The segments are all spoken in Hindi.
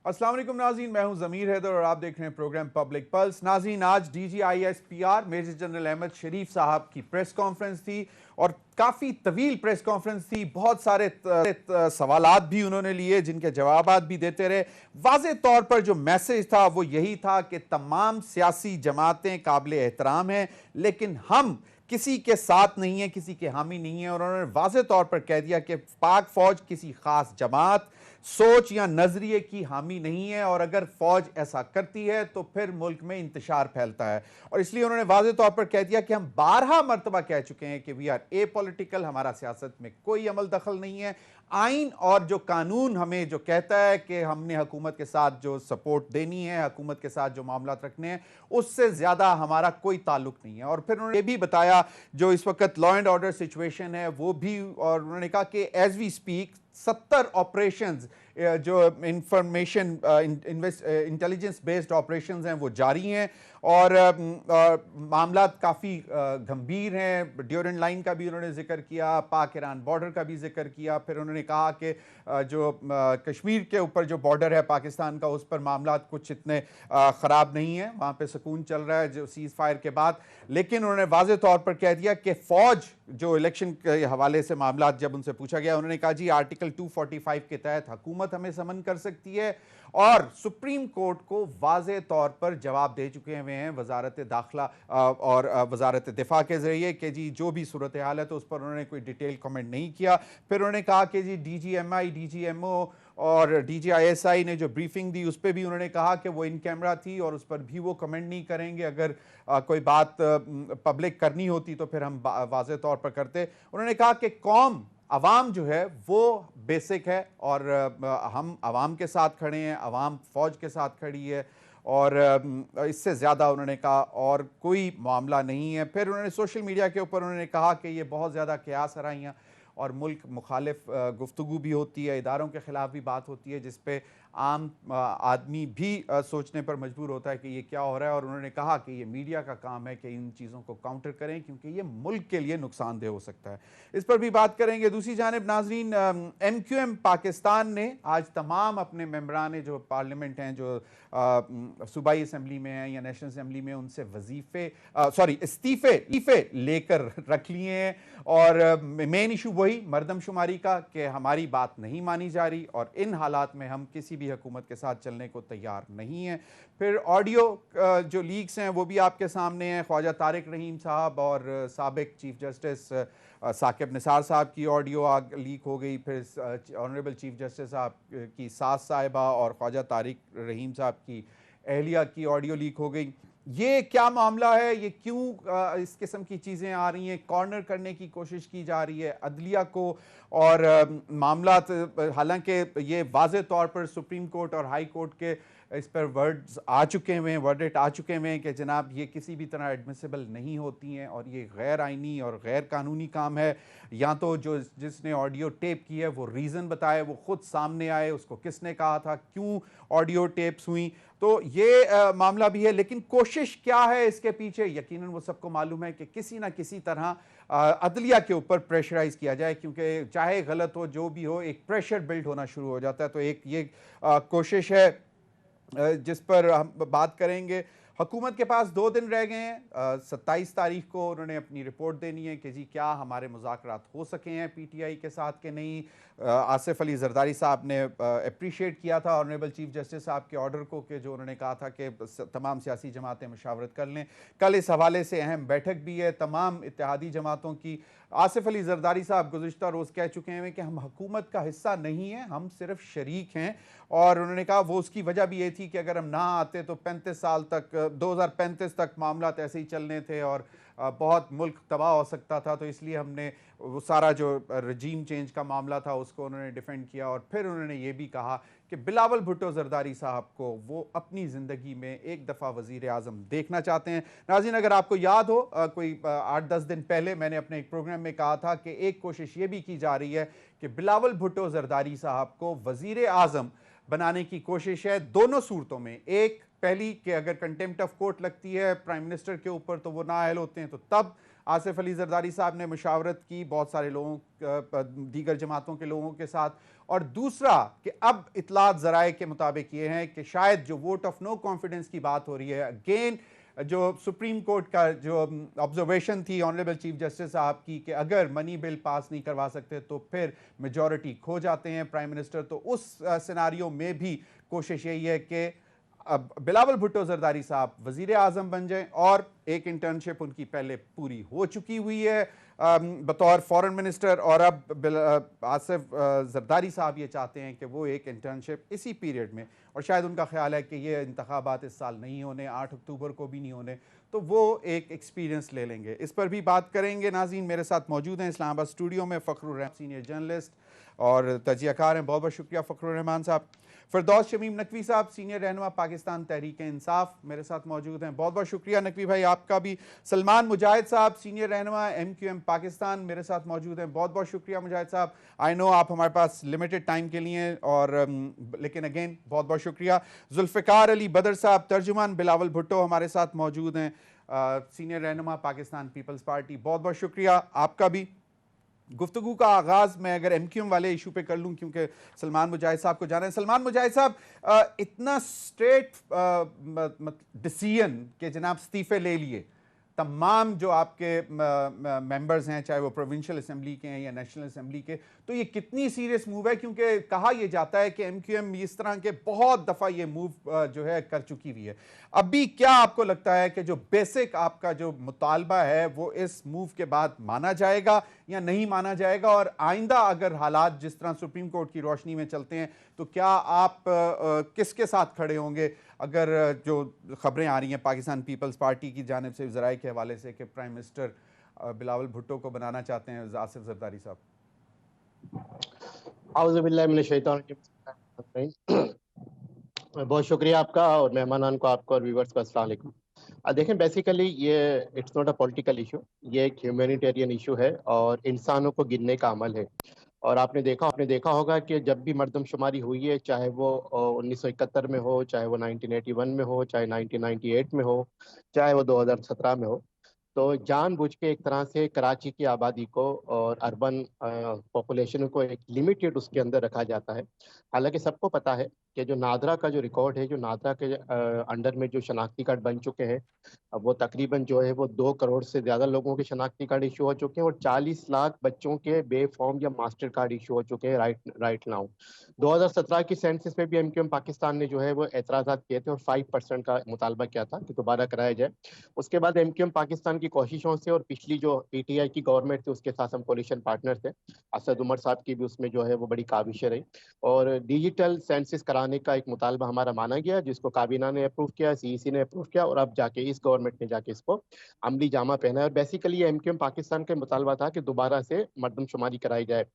अस्सलाम वालेकुम नाज़रीन, मैं हूं ज़मीर हैदर और आप देख रहे हैं प्रोग्राम पब्लिक पल्स। नाज़रीन, आज DGISPR मेजर जनरल अहमद शरीफ साहब की प्रेस कॉन्फ्रेंस थी और काफ़ी तवील प्रेस कॉन्फ्रेंस थी। बहुत सारे सवालात भी उन्होंने लिए जिनके जवाबात भी देते रहे। वाज़े तौर पर जो मैसेज था वो यही था कि तमाम सियासी जमातें काबिल एहतराम हैं, लेकिन हम किसी के साथ नहीं है, किसी के हामी नहीं है। और उन्होंने वाज़े तौर पर कह दिया कि पाक फौज किसी खास जमात, सोच या नजरिए की हामी नहीं है, और अगर फौज ऐसा करती है तो फिर मुल्क में इंतशार फैलता है। और इसलिए उन्होंने वाज़े तौर पर कह दिया कि हम 12 मरतबा कह चुके हैं कि वी आर ए पॉलिटिकल, हमारा सियासत में कोई अमल दखल नहीं है। आइन और जो कानून हमें जो कहता है कि हमने हुकूमत के साथ जो सपोर्ट देनी है, हुकूमत के साथ जो मामला रखने हैं, उससे ज्यादा हमारा कोई ताल्लुक नहीं है। और फिर उन्होंने ये भी बताया जो इस वक्त लॉ एंड ऑर्डर सिचुएशन है वो भी, और उन्होंने कहा कि एज वी स्पीक 70 ऑपरेशंस जो इंफॉर्मेशन इंटेलिजेंस बेस्ड ऑपरेशंस हैं वो जारी हैं, और मामला काफ़ी गंभीर हैं। ड्यूरेंट लाइन का भी उन्होंने जिक्र किया, पाक ईरान बॉर्डर का भी जिक्र किया। फिर उन्होंने कहा कि जो कश्मीर के ऊपर जो बॉर्डर है पाकिस्तान का, उस पर मामला कुछ इतने ख़राब नहीं है, वहाँ पे सुकून चल रहा है जो सीज़ फायर के बाद। लेकिन उन्होंने वाज़े तौर पर कह दिया कि फ़ौज जो इलेक्शन के हवाले से मामला जब उनसे पूछा गया, उन्होंने कहा जी आर्टिकल 245 के तहत हुकूमत हमें समन कर सकती है, और सुप्रीम कोर्ट को वाज़े तौर पर जवाब दे चुके हुए हैं वजारत दाखिला और वजारत दिफा के जरिए कि जी जो भी सूरत हाल है, तो उस पर उन्होंने कोई डिटेल कमेंट नहीं किया। फिर उन्होंने कहा कि जी DGMI, DGMO और DGISI ने जो ब्रीफिंग दी उस पर भी उन्होंने कहा कि वो इन कैमरा थी और उस पर भी वो कमेंट नहीं करेंगे। अगर कोई बात पब्लिक करनी होती तो फिर हम वाज़े तौर पर करते। उन्होंने कहा कि कौम अवाम जो है वो बेसिक है, और हम अवाम के साथ खड़े हैं, अवाम फौज के साथ खड़ी है, और इससे ज़्यादा उन्होंने कहा और कोई मामला नहीं है। फिर उन्होंने सोशल मीडिया के ऊपर उन्होंने कहा कि ये बहुत ज़्यादा क़यास आराइयाँ और मुल्क मुखालिफ गुफ्तगू भी होती है, इदारों के ख़िलाफ़ भी बात होती है, जिस पे आम आदमी भी सोचने पर मजबूर होता है कि ये क्या हो रहा है। और उन्होंने कहा कि ये मीडिया का काम है कि इन चीज़ों को काउंटर करें, क्योंकि ये मुल्क के लिए नुकसानदेह हो सकता है। इस पर भी बात करेंगे। दूसरी जानिब नाजरीन, MQM पाकिस्तान ने आज तमाम अपने मेंबरान जो पार्लियामेंट हैं, जो सूबाई असम्बली में हैं या नेशनल असम्बली में, उनसे इस्तीफे लेकर रख लिए हैं। और मेन इशू वही मरदमशुमारी का कि हमारी बात नहीं मानी जा रही, और इन हालात में हम किसी भी हुकूमत के साथ चलने को तैयार नहीं है। फिर ऑडियो जो लीक्स हैं वो भी आपके सामने हैं। ख्वाजा तारिक रहीम साहब और साबिक चीफ जस्टिस साकिब निसार साहब की ऑडियो लीक हो गई। फिर ऑनरेबल चीफ जस्टिस साहब की सास साहिबा और ख्वाजा तारिक रहीम साहब की अहलिया की ऑडियो लीक हो गई। ये क्या मामला है, ये क्यों इस किस्म की चीज़ें आ रही हैं, कॉर्नर करने की कोशिश की जा रही है अदलिया को। और मामला, हालांकि ये वाज़े तौर पर सुप्रीम कोर्ट और हाई कोर्ट के इस पर वर्ड्स आ चुके हुए हैं, वर्डिट आ चुके हुए हैं कि जनाब ये किसी भी तरह एडमिसिबल नहीं होती हैं, और ये गैर आइनी और गैर कानूनी काम है। या तो जो जिसने ऑडियो टेप की है वो रीज़न बताए, वो खुद सामने आए, उसको किसने कहा था, क्यों ऑडियो टेप्स हुई। तो ये मामला भी है। लेकिन कोशिश क्या है इसके पीछे, यकीनन वो सबको मालूम है कि किसी ना किसी तरह अदलिया के ऊपर प्रेशराइज किया जाए, क्योंकि चाहे गलत हो जो भी हो, एक प्रेशर बिल्ड होना शुरू हो जाता है। तो एक ये कोशिश है जिस पर हम बात करेंगे। हुकूमत के पास 2 दिन रह गए हैं। 27 तारीख को उन्होंने अपनी रिपोर्ट देनी है कि जी क्या हमारे मुज़ाकरात हो सके हैं PTI के साथ कि नहीं। आसिफ अली जरदारी साहब ने अप्रिशिएट किया था ऑनरेबल चीफ जस्टिस साहब के ऑर्डर को, कि जो उन्होंने कहा था कि तमाम सियासी जमातें मशावरत कर लें। कल इस हवाले से अहम बैठक भी है तमाम इत्तेहादी जमातों की। आसिफ अली जरदारी साहब गुज़िश्ता रोज़ कह चुके हैं कि हम हुकूमत का हिस्सा नहीं हैं, हम सिर्फ शरीक हैं। और उन्होंने कहा वो उसकी वजह भी ये थी कि अगर हम ना आते तो 35 साल तक, 2035 तक मामला ऐसे ही चलने थे और बहुत मुल्क तबाह हो सकता था। तो इसलिए हमने वो सारा जो रजीम चेंज का मामला था उसको उन्होंने डिफेंड किया। और फिर उन्होंने ये भी कहा कि बिलावल भुट्टो जरदारी साहब को वो अपनी ज़िंदगी में एक दफ़ा वज़ीर आज़म देखना चाहते हैं। नाज़रीन, अगर आपको याद हो, कोई 8-10 दिन पहले मैंने अपने एक प्रोग्राम में कहा था कि एक कोशिश ये भी की जा रही है कि बिलावल भुट्टो जरदारी साहब को वज़ीर आज़म बनाने की कोशिश है, दोनों सूरतों में। एक, पहली कि अगर कंटेम्प्ट ऑफ कोर्ट लगती है प्राइम मिनिस्टर के ऊपर तो वो नाअहल होते हैं, तो तब आसिफ अली जरदारी साहब ने मुशावरत की बहुत सारे लोगों, दीगर जमातों के लोगों के साथ। और दूसरा कि अब इतलात ज़राए के मुताबिक ये हैं कि शायद जो वोट ऑफ नो कॉन्फिडेंस की बात हो रही है, अगेन जो सुप्रीम कोर्ट का जो ऑब्जर्वेशन थी ऑनरेबल चीफ जस्टिस साहब की कि अगर मनी बिल पास नहीं करवा सकते तो फिर मेजॉरिटी खो जाते हैं प्राइम मिनिस्टर, तो उस सिनारियो में भी कोशिश यही है कि अब बिलावल भुट्टो जरदारी साहब वजीर आजम बन जाएं और एक इंटर्नशिप उनकी पहले पूरी हो चुकी हुई है बतौर फॉरेन मिनिस्टर, और अब आसिफ जरदारी साहब ये चाहते हैं कि वो एक इंटर्नशिप इसी पीरियड में, और शायद उनका ख्याल है कि ये इंतखाबात इस साल नहीं होने, 8 अक्टूबर को भी नहीं होने, तो वो एक एक्सपीरियंस ले लेंगे। इस पर भी बात करेंगे। नाज़रीन, मेरे साथ मौजूद हैं इस्लामाबाद स्टूडियो में फ़खरुर रहमान, सीनियर जर्नलिस्ट और तजियाकार हैं। बहुत बहुत शुक्रिया फ़खरुर रहमान साहब। फिरदौस शमीम नकवी साहब, सीनियर रहनुमा पाकिस्तान तहरीक इंसाफ, मेरे साथ मौजूद हैं। बहुत बहुत शुक्रिया नकवी भाई आपका भी। सलमान मुजाहिद साहब, सीनियर रहनुमा MQM पाकिस्तान, मेरे साथ मौजूद हैं। बहुत बहुत शुक्रिया मुजाहिद साहब। आई नो आप हमारे पास लिमिटेड टाइम के लिए और लेकिन अगेन बहुत बहुत शुक्रिया। जुल्फ़िकार अली बदर साहब, तर्जुमान बिलावल भुट्टो हमारे साथ मौजूद हैं, सीनियर रहनुमा पाकिस्तान पीपल्स पार्टी, बहुत बहुत शुक्रिया आपका भी। गुफ्तगू का आगाज़ मैं अगर MQM वाले इशू पे कर लूँ, क्योंकि सलमान मुजाहिद साहब को जाना है। सलमान मुजाहिद साहब, इतना स्ट्रेट डिसीजन कि जनाब इस्तीफ़े ले लिए तमाम जो आपके मेंबर्स हैं, चाहे वो प्रोविंशियल असम्बली के हैं या नेशनल असम्बली के, तो ये कितनी सीरियस मूव है? क्योंकि कहा यह जाता है कि MQM इस तरह के बहुत दफ़ा ये मूव जो है कर चुकी हुई है। अभी क्या आपको लगता है कि जो बेसिक आपका जो मुतालबा है वो इस मूव के बाद माना जाएगा या नहीं माना जाएगा? और आइंदा अगर हालात जिस तरह सुप्रीम कोर्ट की रोशनी में चलते हैं तो क्या आप किसके साथ खड़े होंगे? अगर जो खबरें आ रही हैं पाकिस्तान पीपल्स पार्टी की जानिब से ज़राए के हवाले से कि प्राइम मिनिस्टर बिलावल भुट्टो को बनाना चाहते हैं आसिफ जरदारी साहब। बहुत शुक्रिया आपका और मेहमानान को, आपको और व्यूवर्स को अस्सलाम वालेकुम। देखें, बेसिकली ये it's not a political issue, ये एक ह्यूमैनिटेरियन इशू है और इंसानों को गिनने का अमल है। और आपने देखा होगा कि जब भी मर्दमशुमारी हुई है, चाहे वो 1971 में हो, चाहे वो 1981 में हो, चाहे 1998 में हो, चाहे वो 2017 में हो, तो जानबूझ के एक तरह से कराची की आबादी को और अर्बन पॉपुलेशन को एक लिमिटेड उसके अंदर रखा जाता है। हालांकि सबको पता है कि जो नादरा का जो रिकॉर्ड है, जो नादरा के अंडर में जो शनाख्ती कार्ड बन चुके हैं, अब वो तकरीबन जो है वो 2 करोड़ से ज़्यादा लोगों के शनाख्ती कार्ड इशू हो चुके हैं और 40 लाख बच्चों के बे फॉर्म या मास्टर कार्ड इशू हो चुके हैं राइट नाउ। 2017 की सेंसस में भी MQM पाकिस्तान ने जो है वो एतराज़ात किए थे और 5% का मुतालबा किया था कि दोबारा कराया जाए। उसके बाद MQM पाकिस्तान की कोशिशों से और पिछली जो PTI की गवर्नमेंट थी उसके साथ हम कोलिशन पार्टनर थे, असद उमर साहब की भी उसमें जो है वो बड़ी काविशें रही और डिजिटल सेंसस कराने का एक मुतालबा हमारा माना गया, जिसको काबीना ने अप्रूव किया, CEC ने अप्रूव किया और अब जाके इस गवर्नमेंट ने जाके इसको अमली जामा पहना है। और बेसिकली ये MQM पाकिस्तान का मुतालबा था कि दोबारा से मरदमशुमारी कराई जाए।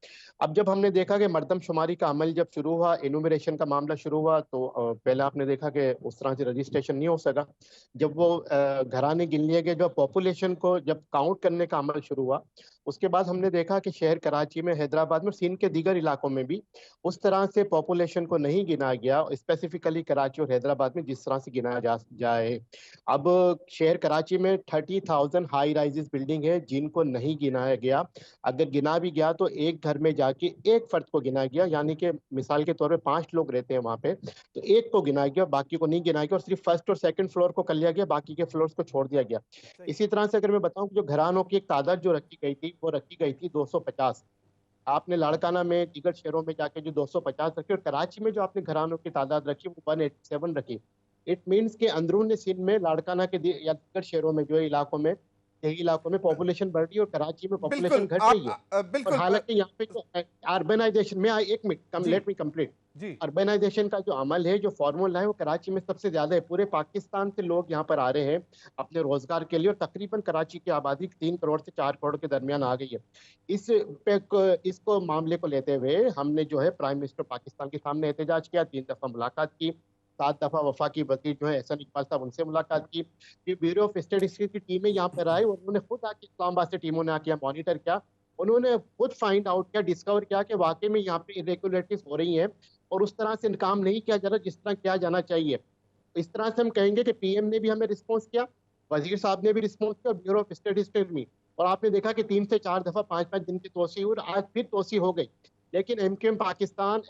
अब जब हमने देखा कि मरदमशुमारी का अमल जब शुरू हुआ, इनुमरेशन का मामला शुरू हुआ, तो पहले आपने देखा कि उस तरह से रजिस्ट्रेशन नहीं हो सका। जब वो घराने गिन लिए गए, जब पॉपुलेशन को जब काउंट करने का अमल शुरू हुआ, उसके बाद हमने देखा कि शहर कराची में, हैदराबाद में, सिंध के दीगर इलाकों में भी उस तरह से पॉपुलेशन को नहीं गिना गया, स्पेसिफिकली कराची और हैदराबाद में जिस तरह से गिना जाए। अब शहर कराची में 30,000 हाई राइजेस बिल्डिंग है जिनको नहीं गिनाया गया। अगर गिना भी गया तो एक घर में जाके एक फर्द को गिना गया, यानी कि मिसाल के तौर पे 5 लोग रहते हैं वहां पे, तो एक को गिनाया गया, बाकी को नहीं गिनाया गया और सिर्फ फर्स्ट और सेकंड फ्लोर को कर लिया गया, बाकी के फ्लोर्स को छोड़ दिया गया। इसी तरह से अगर मैं बताऊं, जो घरानों की एक तादाद जो रखी गई थी वो रखी गई थी 250। आपने लाड़काना में, दीगर शहरों में जाके जो 250 रखी और कराची में जो आपने घरानों की तादाद रखी वो 187 रखी। इट मीन्स के अंदरून सिंध में, लाड़काना के या दीगर शहरों में, जो इलाकों में, देही इलाकों में पॉपुलेशन बढ़ रही है और कराची में पॉपुलेशन घट रही है। और हालांकि यहाँ पे जो अर्बनाइजेशन में, एक minute let me complete, urbanisation का जो अमल है, जो फॉर्मूला है, वो कराची में सबसे ज्यादा है। पूरे पाकिस्तान से लोग यहाँ पर आ रहे हैं अपने रोजगार के लिए और तकरीबन कराची की आबादी 3 करोड़ से 4 करोड़ के दरमियान आ गई है। इसको मामले को लेते हुए हमने जो है प्राइम मिनिस्टर पाकिस्तान के सामने एहतजाज किया, 3 दफा मुलाकात की, 7 दफा वफाकी वकील जो है एहसन इकबाल साहब, उनसे मुलाकात की। फिर ब्यूरो ऑफ स्टैटिस्टिक्स की टीमें यहाँ पर आई और उन्होंने खुद आके इस्लामाबाद से टीमों ने आके मॉनिटर किया। उन्होंने खुद फाइंड आउट किया, डिस्कवर किया कि वाकई में यहाँ पे इरेगुलरिटीज हो रही हैं और उस तरह से काम नहीं किया जा रहा जिस तरह किया जाना चाहिए। इस तरह से हम कहेंगे कि PM ने भी हमें रिस्पॉन्स किया, वजीर साहब ने भी रिस्पॉन्स किया, ब्यूरो ऑफ स्टैटिस्टिक्स भी। और आपने देखा कि 3 से 4 दफा 5-5 दिन की तोसी हुई और आज फिर तोसी हो गई। लेकिन एमक्यूएम पाकिस्तान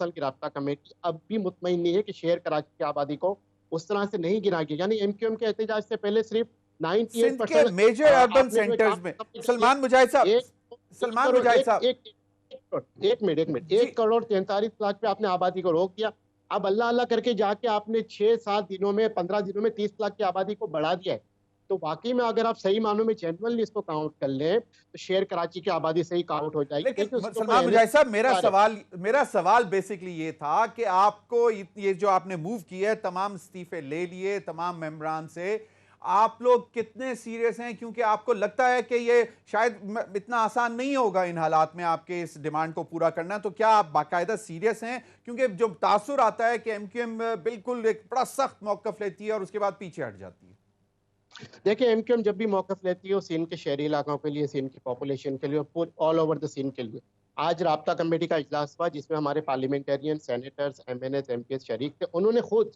की राब्ता कमेटी अब भी मुतमईन नहीं है कि शहर कराची की आबादी को उस तरह से नहीं गिना गया। यानी एमक्यूएम के एहतजाज से पहले सिर्फ सिंध के 98% मेजर अर्बन आपने जो सेंटर्स काम में खत्म किया, सलमान मुजाहिद साहब, एक एक सलमान करोड़ मुजाहिद एक साहब एक एक मिनट एक मिनट जी, 1 करोड़ 43 लाख पे आपने आबादी को रोक दिया। अब अल्लाह अल्लाह करके जाके आपने 6-7 दिनों में 15 दिनों में 30 लाख की आबादी को बढ़ा दिया है। तो वाकई में अगर आप सही मानों में जेन्युइनली इसको काउंट कर लें तो शहर कराची की आबादी सही काउंट हो जाएगी। लेकिन देखिए उसके ऊपर सलमान मुजाहिद साहब, एनएच आ रहे मेरा सवाल बेसिकली ये था कि आपको ये जो आपने मूव किया है, तमाम इस्तीफे ले लिए तमाम मेंबरान से, आप लोग कितने सीरियस हैं? क्योंकि आपको लगता है कि ये शायद इतना आसान नहीं होगा इन हालात में आपके इस डिमांड को पूरा करना। तो क्या आप बाकायदा सीरियस हैं? क्योंकि जो तासुर आता है कि एमक्यूएम बिल्कुल एक बड़ा सख्त मौकफ लेती है और उसके बाद पीछे हट जाती है। देखिए एमक्यूएम जब भी मौकफ लेती है वो सिंध के शहरी इलाकों के लिए, सिंध की पॉपुलेशन के लिए और ऑल ओवर द सिंध के लिए। आज राब्ता कमेटी का इजलास हुआ जिसमें हमारे पार्लियामेंटेरियन, सेनेटर्स, एमएनएस, एमपीएस शरीक थे। उन्होंने खुद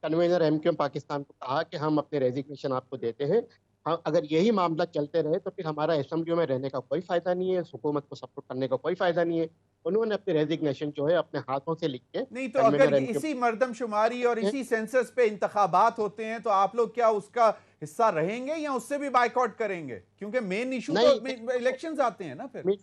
कन्वीनर एमक्यूएम पाकिस्तान को कहा कि हम अपने रेजिग्नेशन आपको देते हैं। हम अगर यही मामला चलते रहे तो फिर हमारा असेंबलियों में रहने का कोई फायदा नहीं है, हुकूमत को सपोर्ट करने का कोई फायदा नहीं है। उन्होंने अपनी रेजिग्नेशन जो है अपने हाथों से लिख के नहीं तो अगर कन्वीनर ये एमक्यूएम इसी मर्दमशुमारी और इसी सेंसस पे इंतखाबात होते हैं तो आप लोग क्या उसका हिस्सा रहेंगे या उससे भी बाइकआउट करेंगे? क्योंकि मेन इशू तो नहीं। इलेक्शंस आते हैं ना फिर।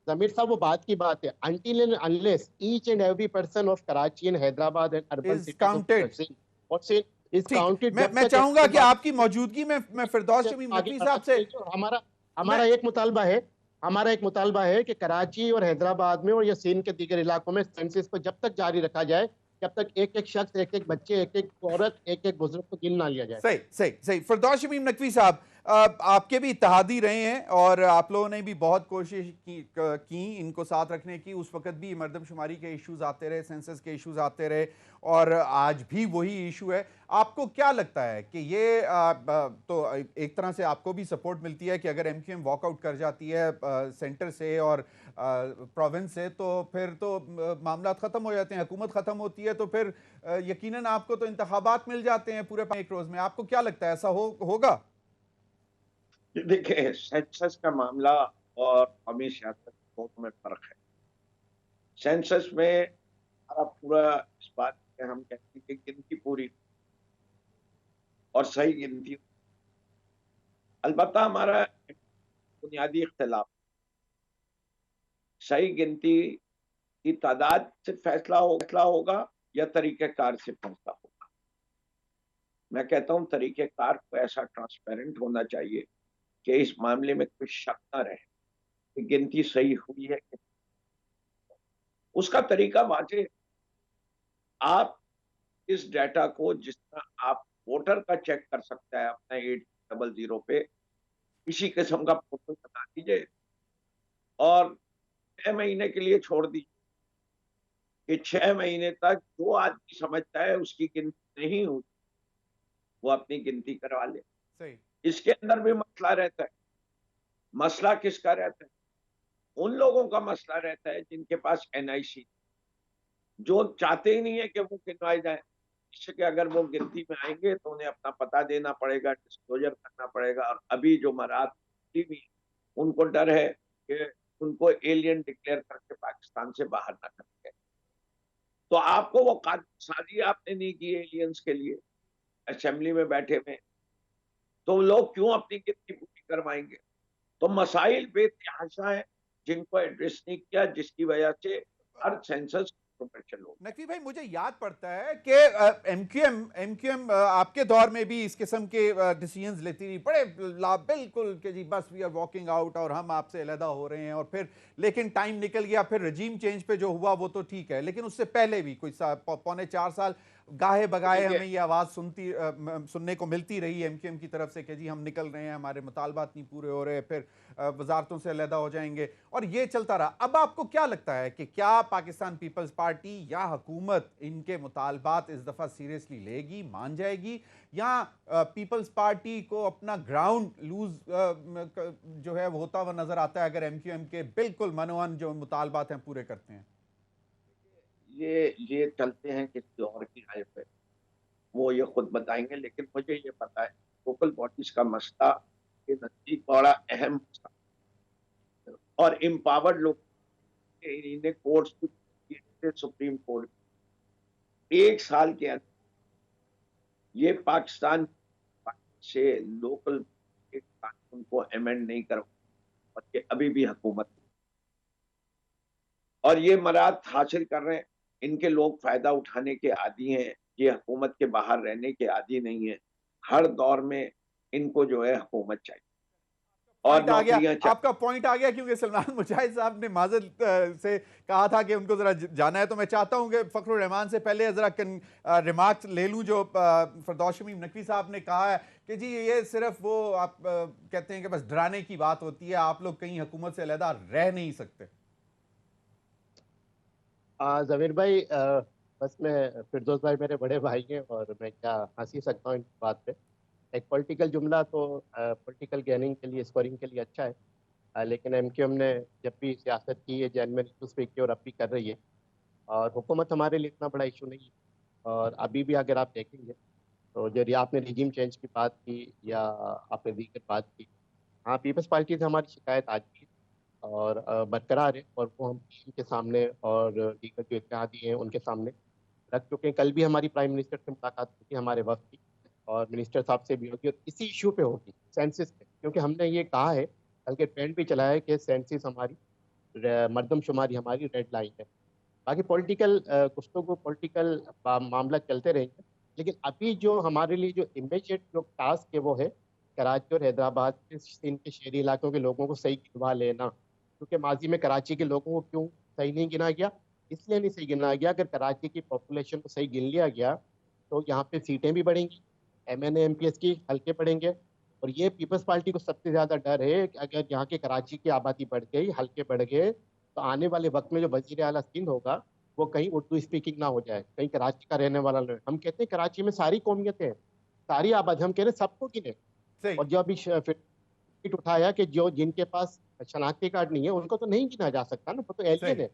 जमीर साहब वो बात की बात है, until and unless each and every person of Karachi and Hyderabad and urban is cities of counted. Sindh what say is ठीक, counted, जब मैं तक चाहूंगा कि बात आपकी मौजूदगी में मैं फिरदौस शमीम आगे नकवी साहब बढ़ाते से रहिए। और हमारा मैं हमारा एक मुतालबा है, कि कराची और हैदराबाद में और या सिंध के दीगर इलाकों में सेंसस को जब तक जारी रखा जाए, जब तक एक एक शख्स, एक एक बच्चे, एक एक औरत, एक एक बुजुर्ग को गिन ना लिया जाए। सही सही सही। फिरदौस शमीम नकवी साहब, आपके भी इत्तेहादी रहे हैं और आप लोगों ने भी बहुत कोशिश की इनको साथ रखने की। उस वक्त भी मर्दमशुमारी के इश्यूज आते रहे, सेंसस के इश्यूज आते रहे और आज भी वही इशू है। आपको क्या लगता है कि ये तो एक तरह से आपको भी सपोर्ट मिलती है कि अगर एमक्यूएम वॉकआउट कर जाती है सेंटर से और प्रोविंस से तो फिर तो मामला ख़त्म हो जाते हैं, हुकूमत ख़त्म होती है तो फिर यकीनन आपको तो इंतखाबात मिल जाते हैं पूरे 1 रोज में। आपको क्या लगता है ऐसा होगा? देखिए, सेंसस का मामला और कौमी सियासत दोनों में फर्क है। सेंसस में हमारा पूरा इस बात पे हम कहते हैं कि गिनती पूरी और सही गिनती, अलबत्ता हमारा बुनियादी इख्तिलाफ सही गिनती की तादाद से फैसला होगा या तरीक़ेकार से फैसला होगा। मैं कहता हूँ तरीक़ेकार को ऐसा ट्रांसपेरेंट होना चाहिए कि इस मामले में कोई शक ना रहे कि गिनती सही हुई है। उसका तरीका वाज़ेह, आप इस डेटा को जिस तरह आप वोटर का चेक कर सकता है अपना 800 पे, इसी किस्म का फोटो बना दीजिए और 6 महीने के लिए छोड़ दीजिए कि 6 महीने तक जो आदमी समझता है उसकी गिनती नहीं हुई, वो अपनी गिनती करवा ले। सही। इसके अंदर भी मसला रहता है। मसला किसका रहता है? उन लोगों का मसला रहता है जिनके पास एनआईसी, जो चाहते ही नहीं है कि वो गिनवाए जाए। कि अगर वो गिनती में आएंगे तो उन्हें अपना पता देना पड़ेगा, डिस्क्लोजर करना पड़ेगा। और अभी जो मरात भी, उनको डर है कि उनको एलियन डिक्लेयर करके पाकिस्तान से बाहर ना कर दें। तो आपको वो शादी आपने नहीं की एलियंस के लिए असेंबली में बैठे हुए, तो लोग क्यों अपनी गिनती पूरी करवाएंगे? तो मसाइल बेतहाशा है जिनको एड्रेस नहीं किया, जिसकी वजह से हर सेंसस कंट्रोवर्शियल हो। नकवी भाई, मुझे याद पड़ता है कि एमक्यूएम आपके दौर में भी इस किस्म के डिसीजंस लेती थी, बड़े बिल्कुल कि जी बस वी आर वॉकिंग आउट और हम आपसे अलहदा हो रहे हैं। और फिर लेकिन टाइम निकल गया, फिर रजीम चेंज पे जो हुआ वो तो ठीक है, लेकिन उससे पहले भी कोई 3.25 साल गाहे बगाए हमें ये आवाज़ सुनने को मिलती रही एमक्यूएम की तरफ से कि जी हम निकल रहे हैं, हमारे मुतालबात नहीं पूरे हो रहे, फिर वजारतों से अलहदा हो जाएंगे और ये चलता रहा। अब आपको क्या लगता है कि क्या पाकिस्तान पीपल्स पार्टी या हुकूमत इनके मुतालबात इस दफ़ा सीरियसली लेगी, मान जाएगी, या पीपल्स पार्टी को अपना ग्राउंड लूज जो है वो होता हुआ नजर आता है अगर एमक्यूएम के बिल्कुल मनोहन जो मुतालबात हैं पूरे करते हैं? ये चलते हैं किसी और की राय पे, वो ये खुद बताएंगे। लेकिन मुझे ये पता है लोकल बॉडीज का मसला के नजदीक बड़ा अहम और एम्पावर्ड लोग इन्हें कोर्ट सुप्रीम कोर्ट 1 साल के अंदर ये पाकिस्तान से लोकल कानून को अमेंड नहीं कर और ये अभी भी हुकूमत और ये मराद हासिल कर रहे हैं। इनके लोग फायदा उठाने के आदी हैं, ये हुकूमत के बाहर रहने के आदी नहीं है। हर दौर में इनको जो है हुकूमत चाहिए और पॉइंट आ गया, नौकरियां चाहिए। आपका पॉइंट आ गया, क्योंकि सलमान मुजाहिद साहब ने माजद से कहा था कि उनको जरा जाना है, तो मैं चाहता हूं कि फखरुर रहमान से पहले जरा रिमार्क्स ले लूं जो फरदौस शमीम नकवी साहब ने कहा है कि जी ये सिर्फ वो आप कहते हैं कि बस डराने की बात होती है, आप लोग कहीं हुकूमत से अलहदा रह नहीं सकते। जमीर भाई, बस मैं फिरदौस भाई मेरे बड़े भाई हैं और मैं क्या हंसी सकता हूँ इन बात पे। एक पॉलिटिकल जुमला तो पॉलिटिकल गेनिंग के लिए, स्कोरिंग के लिए अच्छा है, लेकिन एमक्यूएम ने जब भी सियासत की है जेन्युइन इशूज पे की और अब भी कर रही है, और हुकूमत हमारे लिए इतना बड़ा इशू नहीं है। और अभी भी अगर आप देखेंगे तो जो आपने रिजीम चेंज की बात की या आपने दीगर बात की, हाँ पीपल्स पार्टी से हमारी शिकायत आज भी है और बरकरार है, और वो हम के सामने और दीगर जो इत्तेहादी हैं उनके सामने रख चुके हैं। कल भी हमारी प्राइम मिनिस्टर से मुलाकात हुई थी हमारे वक्त की, और मिनिस्टर साहब से भी होगी, और इसी इशू पे होगी, सेंसिस पे, क्योंकि हमने ये कहा है, बल्कि ट्रेंड भी चला है कि सेंसिस हमारी, मरदमशुमारी हमारी रेड लाइन है। बाकी पॉलिटिकल गुफ्तगू, पॉलिटिकल मामला चलते रहेंगे, लेकिन अभी जो हमारे लिए जो इमीडिएट जो टास्क है वो है कराची और हैदराबाद के सिंध के शहरी इलाकों के लोगों को सही गिनवा लेना। क्योंकि माजी में कराची के लोगों को क्यों सही नहीं गिना गया, इसलिए नहीं सही गिना गया। अगर कराची की पॉपुलेशन को सही गिन लिया गया तो यहाँ पे सीटें भी बढ़ेंगी, MNA MPS की हल्के बढ़ेंगे, और ये पीपल्स पार्टी को सबसे ज्यादा डर है कि अगर यहाँ के कराची की आबादी बढ़ गई, हल्के बढ़ गए, तो आने वाले वक्त में जो वजीर आला सिंध होगा वो कहीं उर्दू स्पीकिंग ना हो जाए, कहीं कराची का रहने वाला ना। हम कहते हैं कराची में सारी कौमियतें हैं, सारी आबादी, हम कह रहे हैं सबको गिने। सही। और जो अभी फिर उठाया कि जो जिनके पास शनाख्ती कार्ड नहीं है उनको तो नहीं गिना जा सकता ना, वो तो एलियन है।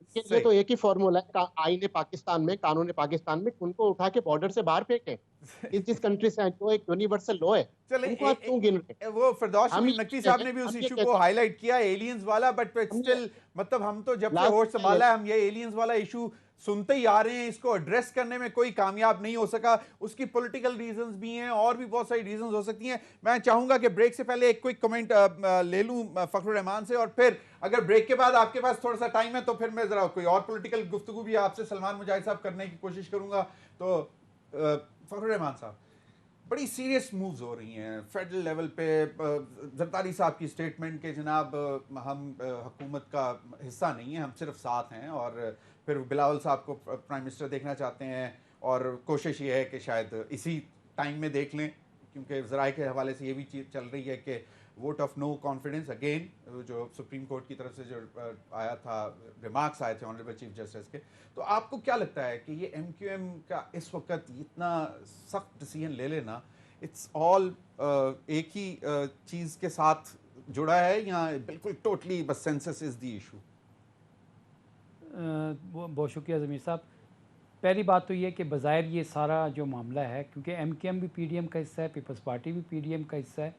इसके लिए तो एक ही फॉर्मूला है आईने पाकिस्तान में, कानून पाकिस्तान में, उनको उठा के बॉर्डर से बाहर फेंकें। जिस कंट्री से जो एक यूनिवर्सल लॉ है, चले उनको आप क्यों गिन रहे हैं? वो फरदौस हम शमीम नकवी साहब ने भी उस इशू को हाईलाइट किया, एलियंस वाला, बट स्टिल मतलब हम तो जब से होश संभाला है हम ये एलियंस वाला इशू सुनते ही आ रहे हैं, इसको एड्रेस करने में कोई कामयाब नहीं हो सका। उसकी पॉलिटिकल रीजंस भी हैं और भी बहुत सारी रीजंस हो सकती हैं। मैं चाहूंगा कि ब्रेक से पहले एक क्विक कमेंट ले लूं फखरुर रहमान से, और फिर अगर ब्रेक के बाद आपके पास थोड़ा सा टाइम है तो फिर मैं जरा कोई और पॉलिटिकल गुफ्तगू भी आपसे सलमान मुजाहिद साहब करने की कोशिश करूंगा। तो फखरुर रहमान साहब, बड़ी सीरियस मूव्स हो रही हैं फेडरल लेवल पे। जरदारी साहब की स्टेटमेंट के जनाब हम हुकूमत का हिस्सा नहीं है, हम सिर्फ साथ हैं, और फिर बिलावल साहब को प्राइम मिनिस्टर देखना चाहते हैं, और कोशिश ये है कि शायद इसी टाइम में देख लें, क्योंकि ज़राए के हवाले से ये भी चीज़ चल रही है कि vote of no confidence again, जो सुप्रीम कोर्ट की तरफ से जो आया था, रिमार्क्स आए थे ऑनरेबल चीफ जस्टिस के। तो आपको क्या लगता है कि ये MQM का इस वक्त इतना सख्त डिसीजन ले लेना, इट्स ऑल एक ही चीज़ के साथ जुड़ा है, या बिल्कुल टोटली बस सेंसस इज द इशू? बहुत शुक्रिया ज़मीर साहब। पहली बात तो ये कि बज़ाहिर ये सारा जो मामला है, क्योंकि MQM भी PDM का हिस्सा है, पीपल्स पार्टी भी PDM का हिस्सा है,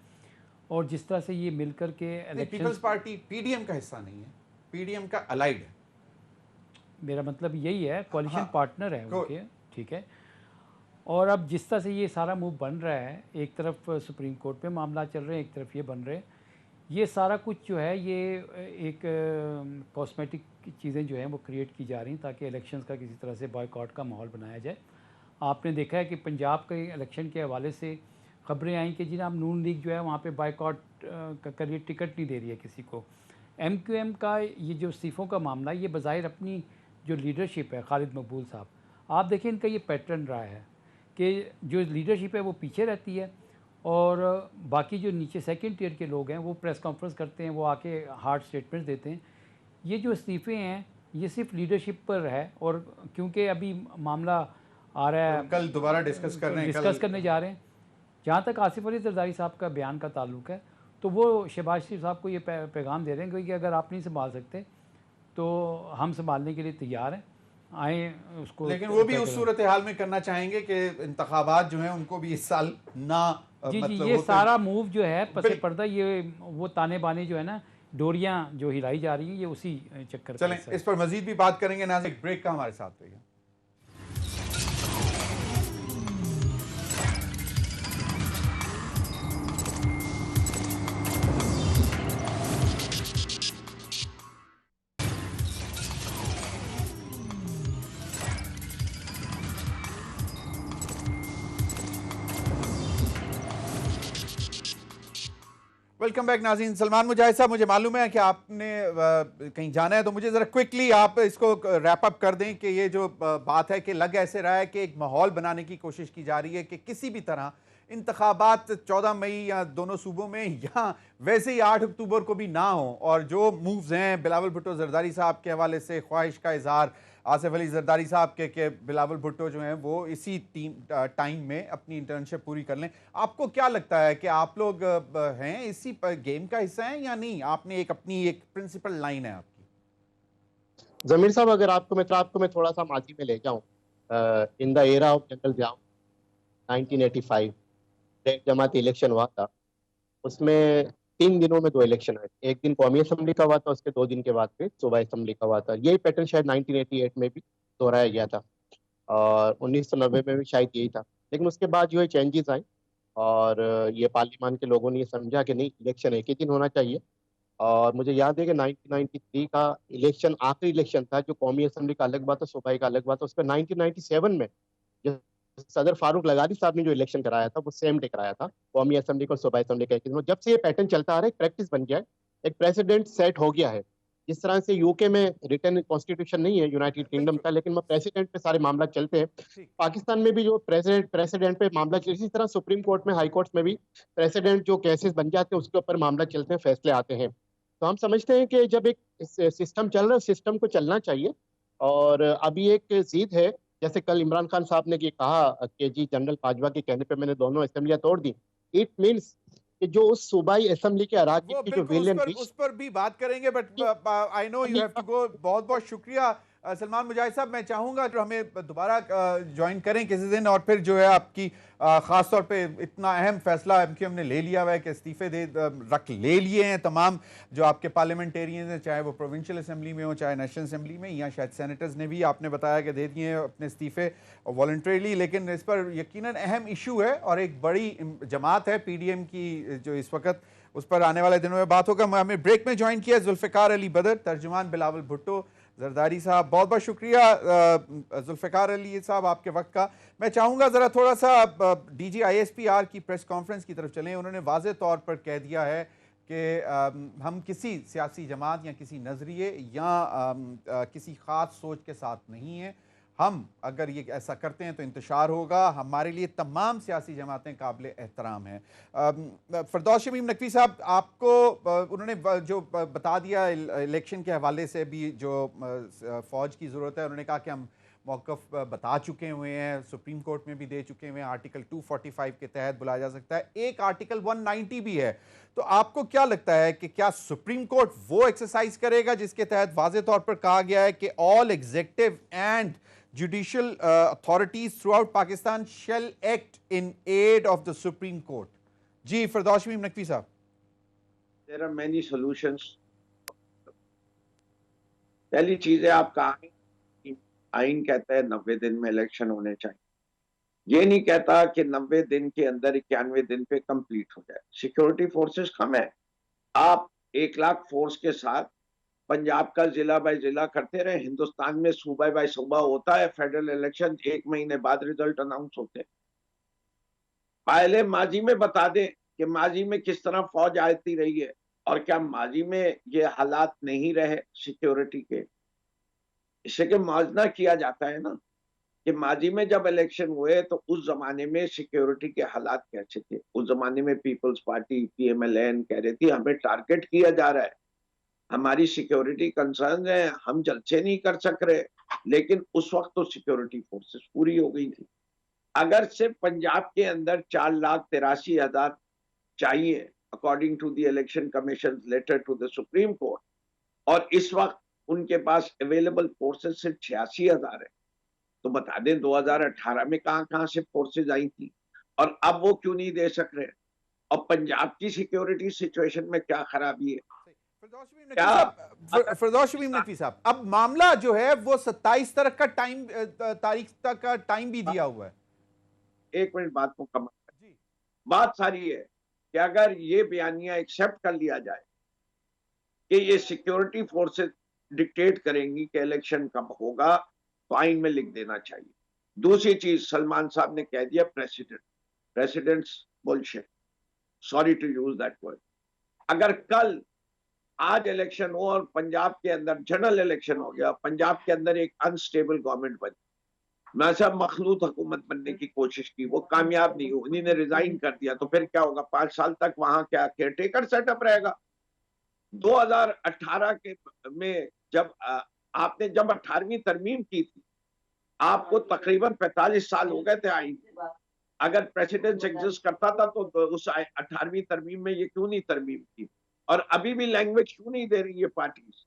और जिस तरह से ये मिलकर के पीपल्स पार्टी PDM का हिस्सा नहीं है, PDM का अलाइड है। मेरा मतलब यही है, कोalition हाँ, पार्टनर है उनके, ठीक है। और अब जिस तरह से ये सारा मूव बन रहा है, एक तरफ सुप्रीम कोर्ट में मामला चल रहे हैं, एक तरफ ये बन रहे हैं, ये सारा कुछ जो है ये एक कॉस्मेटिक चीज़ें जो हैं वो क्रिएट की जा रही हैं ताकि इलेक्शंस का किसी तरह से बॉयकॉट का माहौल बनाया जाए। आपने देखा है कि पंजाब के इलेक्शन के हवाले से खबरें आई कि जनाब नून लीग जो है वहाँ पे बॉयकॉट का लिए टिकट नहीं दे रही है किसी को। MQM का ये जो इस्तीफ़ों का मामला, ये बज़ाहिर अपनी जो लीडरशिप है, खालिद मकबूल साहब, आप देखें इनका ये पैटर्न रहा है कि जो लीडरशिप है वो पीछे रहती है, और बाकी जो नीचे सेकंड टियर के लोग हैं वो प्रेस कॉन्फ्रेंस करते हैं, वो आके हार्ड स्टेटमेंट्स देते हैं। ये जो इस्तीफ़े हैं ये सिर्फ लीडरशिप पर है, और क्योंकि अभी मामला आ रहा है, कल दोबारा डिस्कस करने जा रहे हैं। जहाँ तक आसिफ अली जरदारी साहब का बयान का ताल्लुक है, तो वो शहबाज शरीफ साहब को ये पैगाम दे रहे हैं कि अगर आप नहीं संभाल सकते तो हम संभालने के लिए तैयार हैं, आए उसको। लेकिन वो भी उस सूरत हाल में करना चाहेंगे कि इंतखाबात जो हैं उनको भी इस साल ना जी मतलब ये होते सारा मूव जो है पसे बिल- पर्दा, ये वो ताने बाने जो है ना, डोरियां जो हिलाई जा रही हैं, ये उसी चक्कर का चलें हिस्सा है। इस पर मजीद भी बात करेंगे। नाज़रीन एक ब्रेक का हमारे साथ रहिए। वेलकम बैक नाज़रीन। सलमान मुजाहिद साहब, मुझे मालूम है कि आपने कहीं जाना है, तो मुझे ज़रा क्विकली आप इसको रैप अप कर दें कि ये जो बात है कि लग ऐसे रहा है कि एक माहौल बनाने की कोशिश की जा रही है कि किसी भी तरह इंतखाबात 14 मई या दोनों सूबों में या वैसे ही 8 अक्टूबर को भी ना हो, और जो मूव्स हैं बिलावल भुट्टो जरदारी साहब के हवाले से ख्वाहिश का इजहार, आसिफ अली जरदारी साहब के बिलावल भुट्टो जो हैं वो इसी टाइम में अपनी इंटर्नशिप पूरी कर लें। आपको क्या लगता है कि आप लोग हैं इसी गेम का हिस्सा हैं या नहीं? आपने एक अपनी एक प्रिंसिपल लाइन है आपकी। जमीर साहब, अगर आपको मैं थोड़ा सा माजी में ले जाऊं, in the era of general Ziaur 1985 एक जमात इलेक्शन हुआ था। उसमें 3 दिनों में 2 इलेक्शन हुए। एक दिन कौमी असम्बली का हुआ था, उसके 2 दिन के बाद फिर सूबाई असम्बली का हुआ था। यही पैटर्न शायद 1988 में भी दोहराया गया था और 1990 में भी शायद यही था। लेकिन उसके बाद जो है चेंजेस आए और ये पार्लियामान के लोगों ने ये समझा कि नहीं, इलेक्शन एक ही दिन होना चाहिए। और मुझे याद है कि 1993 का इलेक्शन आखिरी इलेक्शन था, जो कौमी असम्बली का अलग बात था, सूबाई का अलग बात था। उस पर 1997 में जो सदर फारूक लगारी साहब ने जो इलेक्शन कराया था, वो सेम डे कराया था, कौमी असम्बली को सूबाई असम्बली का एक ही दिन। जब से ये पैटर्न चलता आ रहा है, एक प्रैक्टिस बन गया है, एक प्रेसिडेंट सेट हो गया है। जिस तरह से यूके में रिटर्न कॉन्स्टिट्यूशन नहीं है यूनाइटेड किंगडम बिल्कुल का, लेकिन वो प्रेसिडेंट पे सारे मामला चलते हैं। ठीक। पाकिस्तान में भी जो प्रेसिडेंट पे मामला चलते, इसी तरह सुप्रीम कोर्ट में, हाई कोर्ट में भी प्रेसिडेंट जो केसेस बन जाते हैं उसके ऊपर मामला चलते हैं, फैसले आते हैं। तो हम समझते हैं कि जब एक सिस्टम चल रहा है, सिस्टम को चलना चाहिए। और अभी एक जिद है, जैसे कल इमरान खान साहब ने ये कहा कि जी जनरल बाजवा के कहने पे मैंने दोनों असेंबलियां तोड़ दी। इट मीन्स कि जो उस सूबाई असेंबली के अराकीन वो की जो बिल्कुल विलियन उस पर भी बात करेंगे, but I know you have to go. बहुत बहुत शुक्रिया सलमान मुजाहिद साहब। मैं चाहूंगा जो हमें दोबारा ज्वाइन करें किसी दिन, और फिर जो है आपकी खास तौर पे इतना अहम फैसला एमक्यूएम ने ले लिया हुआ है कि इस्तीफे रख ले लिए हैं तमाम जो आपके पार्लियामेंटेरियंस हैं, चाहे वो प्रोविंशियल असेंबली में हो चाहे नेशनल असेंबली में, या शायद सेनेटर्स ने भी आपने बताया कि दे दिए हैं अपने इस्तीफे वॉलंटरीली। लेकिन इस पर यकीनन अहम इशू है और एक बड़ी जमात है पीडीएम की जो इस वक्त, उस पर आने वाले दिनों में बात होगा। हमें ब्रेक में ज्वाइन किया जुल्फ़िकार अली बदर, तर्जुमान बिलावल भुट्टो जरदारी साहब। बहुत बहुत शुक्रिया जुल्फ़िकार अली साहब आपके वक्त का। मैं चाहूँगा ज़रा थोड़ा सा DGISPR की प्रेस कॉन्फ्रेंस की तरफ चलें। उन्होंने वाज़े तौर पर कह दिया है कि हम किसी सियासी जमात या किसी नज़रिए या किसी ख़ास सोच के साथ नहीं हैं। हम अगर ये ऐसा करते हैं तो इंतशार होगा। हमारे लिए तमाम सियासी जमातें काबिल एहतराम हैं। फरदौस शमीम नकवी साहब, आपको उन्होंने जो बता दिया इलेक्शन के हवाले से भी जो फ़ौज की ज़रूरत है, उन्होंने कहा कि हम मौक़िफ़ बता चुके हुए हैं, सुप्रीम कोर्ट में भी दे चुके हुए हैं, आर्टिकल 245 के तहत बुलाया जा सकता है, एक आर्टिकल 190 भी है। तो आपको क्या लगता है कि क्या सुप्रीम कोर्ट वो एक्सरसाइज करेगा जिसके तहत वाज़े तौर पर कहा गया है कि all executive and judicial authorities throughout Pakistan shall act in aid of the Supreme Court? जी फरदौस शमीम नकवी साहब। There are many solutions. पहली चीज है, आपका आइन कहता है 90 दिन में इलेक्शन होने चाहिए। ये नहीं कहता कि 90 दिन के अंदर 91 दिन पे कंप्लीट हो जाए। सिक्योरिटी फोर्सेस कम है, आप 1 लाख फोर्स के साथ पंजाब का जिला बाय जिला करते रहे। हिंदुस्तान में सूबा बाय सूबा होता है फेडरल इलेक्शन, 1 महीने बाद रिजल्ट अनाउंस होते हैं। पहले माजी में बता दें कि माजी में किस तरह फौज आती रही है और क्या माजी में ये हालात नहीं रहे सिक्योरिटी के। इससे कि मुआवजा किया जाता है ना कि माजी में जब इलेक्शन हुए तो उस जमाने में सिक्योरिटी के हालात कैसे थे। उस जमाने में पीपल्स पार्टी PMLN कह रही थी हमें टारगेट किया जा रहा है, हमारी सिक्योरिटी कंसर्न है, हम जलसे नहीं कर सक रहे। लेकिन उस वक्त तो सिक्योरिटी फोर्सेस पूरी हो गई थी। अगर सिर्फ पंजाब के अंदर 4,83,000 चाहिए according to the election commission letter to the supreme court, और इस वक्त उनके पास अवेलेबल फोर्सेस सिर्फ 86,000 है, तो बता दें 2018 में कहां कहां से फोर्सेज आई थी और अब वो क्यों नहीं दे सक रहे? और पंजाब की सिक्योरिटी सिचुएशन में क्या खराबी है? क्या फिरदौस शमीम नकवी साहब, अब मामला जो है वो 27 तारीख तक का टाइम भी दिया हुआ है। एक मिनट बात को कम जी बात सारी है कि अगर ये बयानिया एक्सेप्ट कर लिया जाए कि ये सिक्योरिटी फोर्सेस डिक्टेट करेंगी कि इलेक्शन कब होगा, तो आइन में लिख देना चाहिए। दूसरी चीज, सलमान साहब ने कह दिया president's bullshit, sorry to use that word. अगर कल आज इलेक्शन हो और पंजाब के अंदर जनरल इलेक्शन हो गया, पंजाब के अंदर एक अनस्टेबल गवर्नमेंट बनी, मैं सब मखलूत हुकूमत बनने की कोशिश की, वो कामयाब नहीं हुई, उन्हीं ने रिजाइन कर दिया, तो फिर क्या होगा? 5 साल तक वहां क्या केयरटेकर सेटअप रहेगा? 2018 के में जब आपने जब 18वीं तरमीम की थी, आपको तकरीबन 45 साल हो गए थे आइन। अगर प्रेसिडेंस एग्जिस्ट करता था तो उस 18वीं तरमीम में ये क्यों नहीं तरमीम की? और अभी भी लैंग्वेज क्यों नहीं दे रही है पार्टीज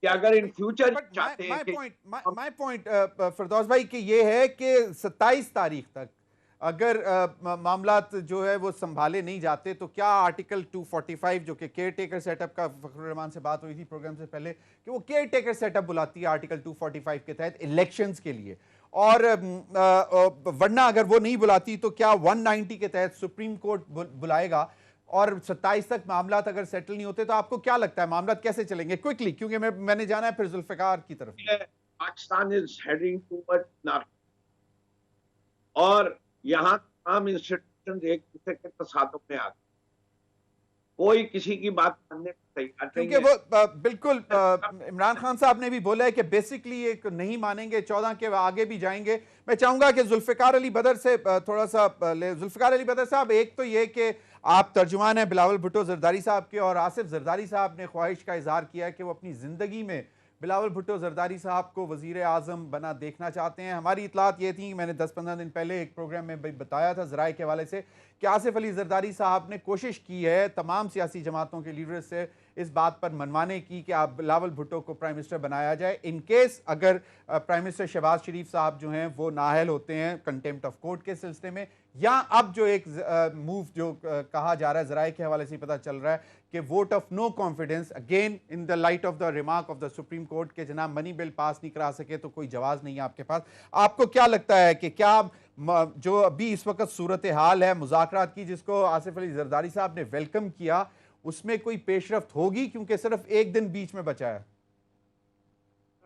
कि अगर इन फ्यूचर चाहते हैं कि माय पॉइंट फिरदौस भाई कि ये है कि 27 तारीख तक अगर मामलात जो है वो संभाले नहीं जाते तो क्या आर्टिकल 245 जो कि केयर टेकर सेटअप का, फखरुर रहमान से बात हुई थी प्रोग्राम से पहले कि वो केयर टेकर सेटअप बुलाती है आर्टिकल 245 के तहत इलेक्शंस के लिए, और वरना अगर वो नहीं बुलाती तो क्या 190 के तहत सुप्रीम कोर्ट बुलाएगा? और 27 तक मामला अगर सेटल नहीं होते तो आपको क्या लगता है मामला कैसे चलेंगे? क्विकली, क्योंकि मैंने जाना है फिर जुल्फिकार की तरफ। Pakistan is heading toward narco, और यहां तमाम इंस्टीट्यूशन एक दूसरे के तसादुम में आ गए, कोई किसी की बात मानने को तैयार नहीं क्योंकि वो बिल्कुल इमरान खान साहब ने भी बोला है कि बेसिकली एक नहीं मानेंगे, 14 के आगे भी जाएंगे। मैं चाहूंगा कि जुल्फिकार अली बदर से थोड़ा सा जुल्फिकार अली बदर साहब, एक तो ये कि आप तर्जुमान हैं बिलावल भुट्टो जरदारी साहब के, और आसिफ जरदारी साहब ने ख्वाहिश का इजहार किया है कि वो अपनी जिंदगी में बिलावल भुट्टो जरदारी साहब को वजीर आजम बना देखना चाहते हैं। हमारी इतलात ये थी, मैंने 10-15 दिन पहले एक प्रोग्राम में बताया था ज़राए के हवाले से कि आसिफ अली जरदारी साहब ने कोशिश की है तमाम सियासी जमातों के लीडर से इस बात पर मनवाने की कि आप बिलावल भुट्टो को प्राइम मिनिस्टर बनाया जाए, इन केस अगर प्राइम मिनिस्टर शहबाज शरीफ साहब जो हैं वो नाअहल होते हैं कंटेम्प्ट ऑफ कोर्ट के सिलसिले में, या अब जो एक मूव जो कहा जा रहा है ज़राए के हवाले से पता चल रहा है कि vote of no confidence, again in the light of the remark of the supreme court के जनाब मनी बिल पास नहीं करा सके तो कोई जवाब नहीं है आपके पास। आपको क्या लगता है कि क्या जो अभी इस वक्त सूरत हाल है मुज़ाकरात की, जिसको आसिफ अली जरदारी साहब ने वेलकम किया, उसमें कोई पेशरफ्त होगी? क्योंकि सिर्फ एक दिन बीच में बचा है।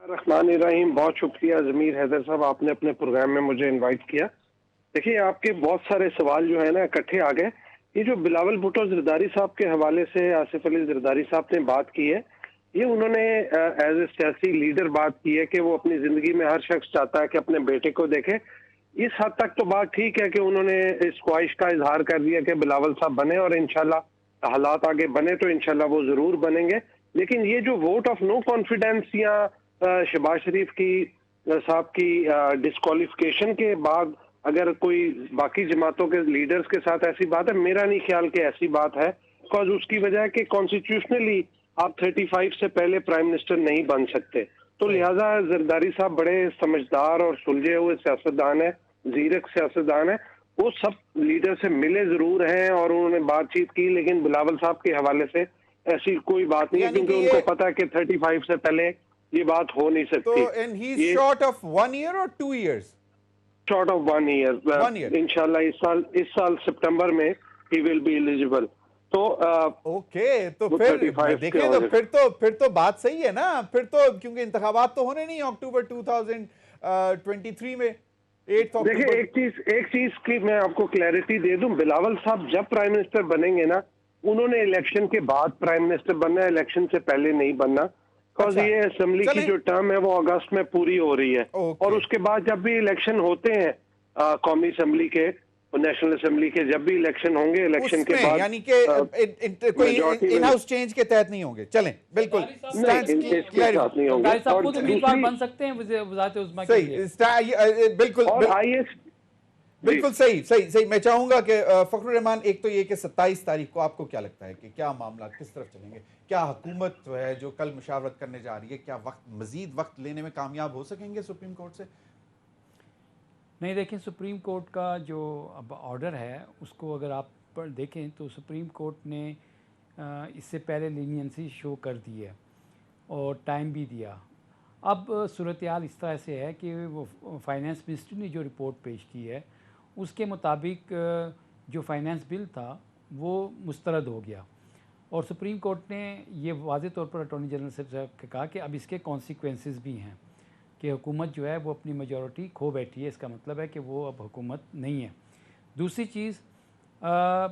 रहमान रहीम, बहुत शुक्रिया ज़मीर हैदर साहब, आपने अपने प्रोग्राम में मुझे इनवाइट किया। देखिए, आपके बहुत सारे सवाल जो है ना इकट्ठे आ गए। ये जो बिलावल भुट्टो जरदारी साहब के हवाले से आसिफ अली जरदारी साहब ने बात की है, ये उन्होंने एज ए सियासी लीडर बात की है कि वो अपनी जिंदगी में हर शख्स चाहता है कि अपने बेटे को देखे। इस हद तक तो बात ठीक है कि उन्होंने इस ख्वाहिश का इजहार कर दिया कि बिलावल साहब बने, और इंशाल्लाह हालात आगे बने तो इंशाल्लाह वो जरूर बनेंगे। लेकिन ये जो वोट ऑफ नो कॉन्फिडेंस या शहबाज शरीफ की साहब की डिस्क्वालिफिकेशन के बाद अगर कोई बाकी जमातों के लीडर्स के साथ ऐसी बात है, मेरा नहीं ख्याल कि ऐसी बात है, बिकॉज उसकी वजह है कि कॉन्स्टिट्यूशनली आप 35 से पहले प्राइम मिनिस्टर नहीं बन सकते। तो लिहाजा जरदारी साहब बड़े समझदार और सुलझे हुए सियासतदान है, जीरक सियासतदान है, वो सब लीडर से मिले जरूर हैं और उन्होंने बातचीत की, लेकिन बिलावल साहब के हवाले से ऐसी कोई बात नहीं है, क्योंकि उनको पता है कि 35 से पहले ये बात हो नहीं सकती। तो and he's short of 1 year or 2 years? Short of 1 year. इंशाल्लाह इस साल सितंबर में he will be eligible. तो ओके, तो फिर देखें तो फिर तो बात सही है ना, फिर तो क्योंकि इंतखाबात तो होने नहीं अक्टूबर 2023 में 8 अक्टूबर। देखिए, एक चीज की मैं आपको क्लैरिटी दे दूं, बिलावल साहब जब प्राइम मिनिस्टर बनेंगे ना, उन्होंने इलेक्शन के बाद प्राइम मिनिस्टर बनना है, इलेक्शन से पहले नहीं बनना। बिकॉज ये असेंबली की जो टर्म है वो अगस्त में पूरी हो रही है, और उसके बाद जब भी इलेक्शन होते हैं कौमी असेंबली के, नेशनल असेंबली के जब भी इलेक्शन होंगे, इलेक्शन के बाद यानी कि कोई इन हाउस चेंज के तहत नहीं होंगे। चलें, बिल्कुल नहीं होंगे, साहब खुद उम्मीदवार बन सकते हैं वज़ारत उज़्मा के लिए। बिल्कुल बिल्कुल सही। मैं चाहूंगा कि फखरुर रहमान, एक तो ये कि 27 तारीख को आपको क्या लगता है कि क्या मामला किस तरफ चलेंगे? क्या हुकूमत जो है जो कल मुशावरत करने जा रही है, क्या मजीद वक्त लेने में कामयाब हो सकेंगे सुप्रीम कोर्ट से? नहीं, देखें सुप्रीम कोर्ट का जो अब ऑर्डर है उसको अगर आप देखें तो सुप्रीम कोर्ट ने इससे पहले लीनियंसी शो कर दी है और टाइम भी दिया। अब सूरत-ए-हाल इस तरह से है कि वो फाइनेंस मिनिस्ट्री ने जो रिपोर्ट पेश की है उसके मुताबिक जो फाइनेंस बिल था वो मुस्तरद हो गया और सुप्रीम कोर्ट ने ये वाज़े तौर पर अटॉर्नी जनरल से कहा कि अब इसके कॉन्सिक्वेंसेस भी हैं कि हुकूमत जो है वो अपनी मेजॉरिटी खो बैठी है। इसका मतलब है कि वो अब हुकूमत नहीं है। दूसरी चीज़,